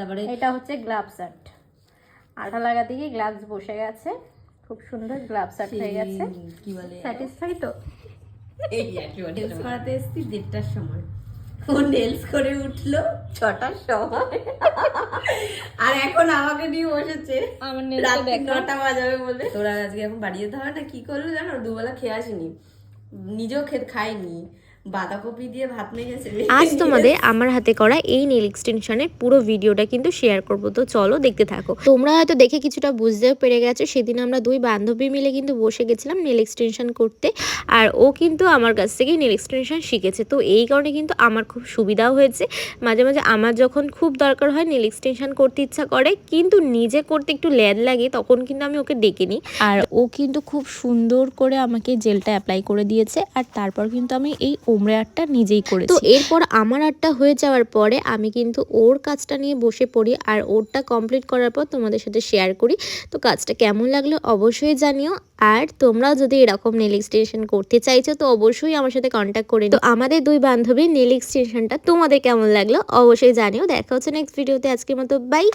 তারপরে এটা হচ্ছে গ্লাভস আর্ট, আঠা লাগাতে গিয়ে গ্লাভস বসে গেছে, খুব সুন্দর গ্লাভস আর্ট হয়ে গেছে। কি বলে স্যাটিসফাই তো? এই নেলস করাতে এসেছি 1:30টার সময়, ও নেলস করে উঠলো 6টার সময়, আর এখন আমাকে নিয়ে বসেছে আমার রাত 9টা বাজাবে বলে। তোরা আজকে এখন বাড়ি যেতে হবে না, কি করলো জানো, দুবেলা খেয়ে আসিনি, নিজেও খাইনি, বাঁধাকপি দিয়ে ভাত মেখেছে। আজ তোমাদের আমার হাতে করা এই নেল এক্সটেনশনের পুরো ভিডিওটা কিন্তু শেয়ার করব, তো চলো দেখতে থাকো। তোমরা হয়তো দেখে কিছুটা বুঝতেও পেরে গেছো, সেদিন আমরা দুই বান্ধবী মিলে কিন্তু বসে গেছিলাম নেল এক্সটেনশন করতে, আর ও কিন্তু আমার কাছ থেকেই নেল এক্সটেনশন শিখেছে। তো এই কারণে কিন্তু আমার খুব সুবিধাও হয়েছে। মাঝে মাঝে আমার যখন খুব দরকার হয় নেল এক্সটেনশন করতে ইচ্ছা করে কিন্তু নিজে করতে একটু ল্যাদ লাগে, তখন কিন্তু আমি ওকে ডেকে নিই, আর ও কিন্তু খুব সুন্দর করে আমাকে জেলটা অ্যাপ্লাই করে দিয়েছে। আর তারপর কিন্তু আমি এই ওমরে আর্টটা নিজেই করেছি। তো এরপর আমার আর্টটা হয়ে যাওয়ার পরে আমি কিন্তু ওর কাজটা নিয়ে বসে পড়ি, আর ওরটা কমপ্লিট করার পর তোমাদের সাথে শেয়ার করি। তো কাজটা কেমন লাগলো অবশ্যই জানিও, আর তোমরাও যদি এরকম নেল এক্সটেনশন করতে চাইছো তো অবশ্যই আমার সাথে কন্ট্যাক্ট করে নিও। তো আমাদের দুই বান্ধবীর নেল এক্সটেনশনটা তোমাদের কেমন লাগলো অবশ্যই জানিও। দেখা হচ্ছে নেক্সট ভিডিওতে, আজকের মতো বাই।